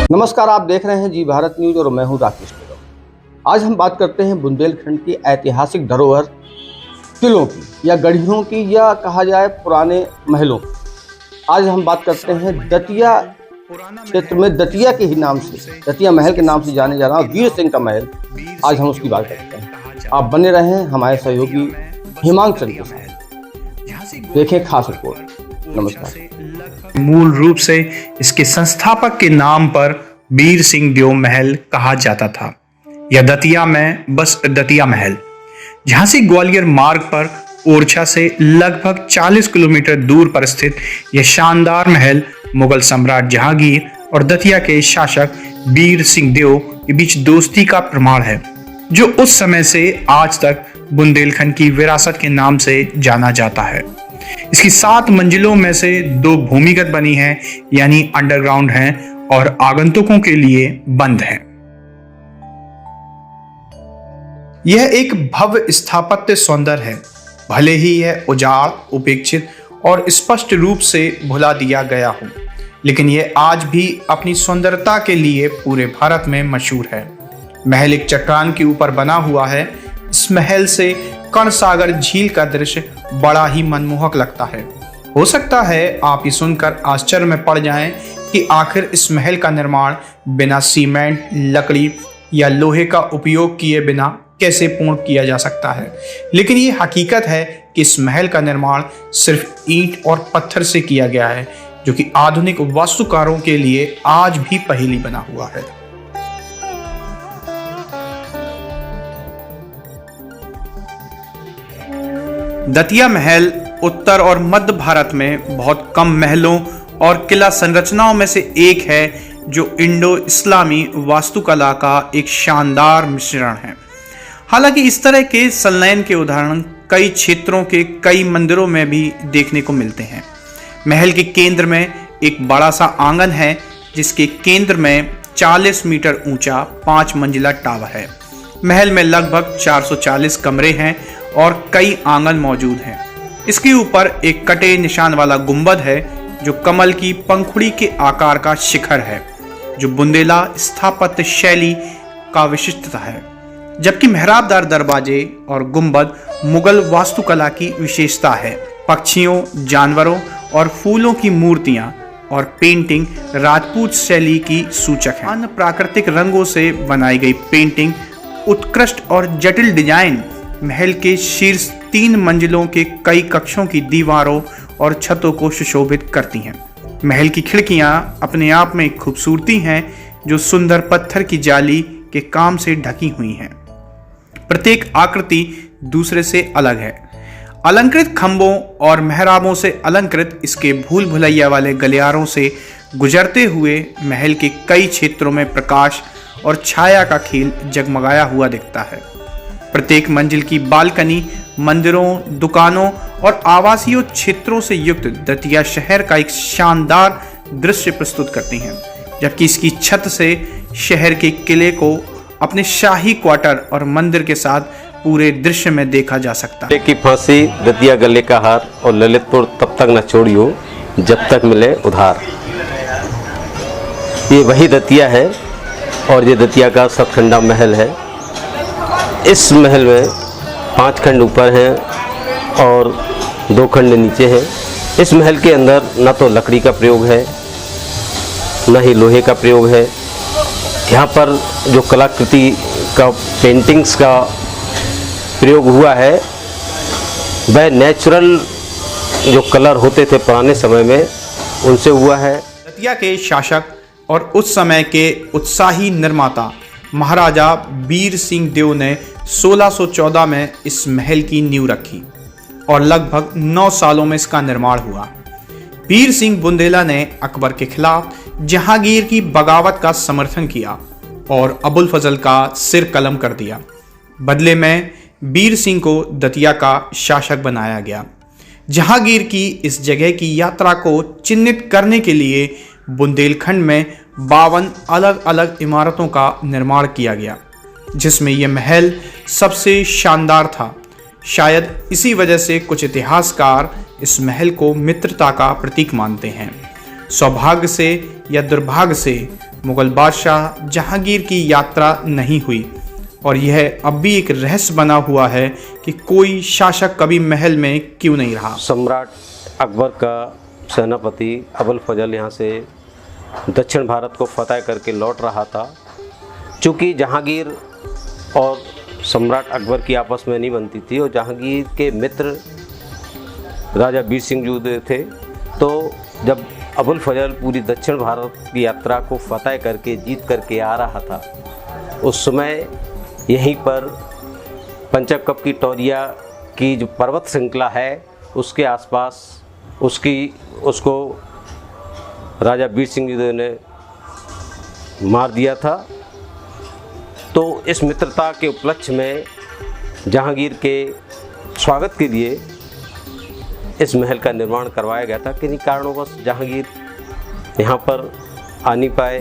नमस्कार, आप देख रहे हैं जी भारत न्यूज और मैं हूं राकेश यादव। आज हम बात करते हैं बुंदेलखंड की ऐतिहासिक धरोहर किलों की या गढ़ियों की या कहा जाए पुराने महलों की। आज हम बात करते हैं दतिया क्षेत्र में दतिया के ही नाम से, दतिया महल के नाम से जाने जा रहा वीर सिंह का महल। आज हम उसकी बात करते हैं। आप बने रहें हमारे सहयोगी हिमांशु चंद्र के साथ। देखें खास रिपोर्ट। नमस्कार। मूल रूप से इसके संस्थापक के नाम पर वीर सिंह देव महल कहा जाता था। यह दतिया में बस दतिया महल झांसी ग्वालियर मार्ग पर ओरछा से लगभग 40 किलोमीटर दूर पर स्थित यह शानदार महल मुगल सम्राट जहांगीर और दतिया के शासक वीर सिंह देव के बीच दोस्ती का प्रमाण है, जो उस समय से आज तक बुंदेलखंड की विरासत के नाम से जाना जाता है। इसकी 7 मंजिलों में से 2 भूमिगत बनी हैं, यानी अंडरग्राउंड हैं और आगंतुकों के लिए बंद हैं। यह एक भव्य स्थापत्य सौंदर्य है, भले ही यह उजाड़, उपेक्षित और स्पष्ट रूप से भुला दिया गया हो, लेकिन यह आज भी अपनी सुंदरता के लिए पूरे भारत में मशहूर है। महल एक चट्टान के ऊपर बना हुआ है। इस महल से कर्णसागर झील का दृश्य बड़ा ही मनमोहक लगता है। हो सकता है आप ये सुनकर आश्चर्य में पड़ जाएं कि आखिर इस महल का निर्माण बिना सीमेंट, लकड़ी या लोहे का उपयोग किए बिना कैसे पूर्ण किया जा सकता है, लेकिन ये हकीकत है कि इस महल का निर्माण सिर्फ ईंट और पत्थर से किया गया है, जो कि आधुनिक वास्तुकारों के लिए आज भी पहेली बना हुआ है। दतिया महल उत्तर और मध्य भारत में बहुत कम महलों और किला संरचनाओं में से एक है, जो इंडो इस्लामी वास्तुकला का एक शानदार मिश्रण है। हालांकि इस तरह के संलयन के उदाहरण कई क्षेत्रों के कई मंदिरों में भी देखने को मिलते हैं। महल के केंद्र में एक बड़ा सा आंगन है, जिसके केंद्र में 40 मीटर ऊंचा 5 मंजिला टावर है। महल में लगभग 440 कमरे हैं और कई आंगन मौजूद हैं। इसके ऊपर एक कटे निशान वाला गुंबद है, जो कमल की पंखुड़ी के आकार का शिखर है, जो बुंदेला स्थापत्य शैली का विशिष्टता है, जबकि मेहराबदार दरवाजे और गुंबद मुगल वास्तुकला की विशेषता है। पक्षियों, जानवरों और फूलों की मूर्तियां और पेंटिंग राजपूत शैली की सूचक है। अन्य प्राकृतिक रंगों से बनाई गई पेंटिंग, उत्कृष्ट और जटिल डिजाइन महल के शीर्ष 3 मंजिलों के कई कक्षों की दीवारों और छतों को सुशोभित करती हैं। महल की खिड़कियां अपने आप में एक खूबसूरती हैं, जो सुंदर पत्थर की जाली के काम से ढकी हुई हैं। प्रत्येक आकृति दूसरे से अलग है। अलंकृत खंभों और मेहराबों से अलंकृत इसके भूल भुलैया वाले गलियारों से गुजरते हुए महल के कई क्षेत्रों में प्रकाश और छाया का खेल जगमगाया हुआ दिखता है। प्रत्येक मंजिल की बालकनी मंदिरों, दुकानों और आवासीय क्षेत्रों से युक्त दतिया शहर का एक शानदार दृश्य प्रस्तुत करती हैं, जबकि इसकी छत से शहर के किले को अपने शाही क्वार्टर और मंदिर के साथ पूरे दृश्य में देखा जा सकता है। की फांसी, दतिया गले का हार और ललितपुर तब तक न छोड़ियो जब तक मिले उधार। ये वही दतिया है और ये दतिया का सतखंडा महल है। इस महल में 5 खंड ऊपर हैं और 2 खंड नीचे हैं। इस महल के अंदर न तो लकड़ी का प्रयोग है, न ही लोहे का प्रयोग है। यहाँ पर जो कलाकृति का पेंटिंग्स का प्रयोग हुआ है, वह नेचुरल जो कलर होते थे पुराने समय में, उनसे हुआ है। दतिया के शासक और उस समय के उत्साही निर्माता महाराजा वीर सिंह देव ने 1614 में इस महल की नींव रखी और लगभग 9 सालों में इसका निर्माण हुआ। वीर सिंह बुंदेला ने अकबर के खिलाफ जहांगीर की बगावत का समर्थन किया और अबुल फजल का सिर कलम कर दिया। बदले में वीर सिंह को दतिया का शासक बनाया गया। जहांगीर की इस जगह की यात्रा को चिन्हित करने के लिए बुंदेलखंड में 52 अलग अलग इमारतों का निर्माण किया गया, जिसमें यह महल सबसे शानदार था। शायद इसी वजह से कुछ इतिहासकार इस महल को मित्रता का प्रतीक मानते हैं। सौभाग्य से या दुर्भाग्य से मुगल बादशाह जहांगीर की यात्रा नहीं हुई और यह अब भी एक रहस्य बना हुआ है कि कोई शासक कभी महल में क्यों नहीं रहा। सम्राट अकबर का सेनापति अबुल फजल यहाँ से दक्षिण भारत को फतह करके लौट रहा था। चूँकि जहांगीर और सम्राट अकबर की आपस में नहीं बनती थी और जहांगीर के मित्र राजा वीर सिंह जो थे, तो जब अबुल फजल पूरी दक्षिण भारत की यात्रा को फतह करके जीत करके आ रहा था, उस समय यहीं पर पंचकप की टोरिया की जो पर्वत श्रृंखला है उसके आसपास उसको राजा वीर सिंह जी ने मार दिया था। तो इस मित्रता के उपलक्ष्य में जहांगीर के स्वागत के लिए इस महल का निर्माण करवाया गया था। किन्हीं कारणोंवश जहांगीर यहाँ पर आ नहीं पाए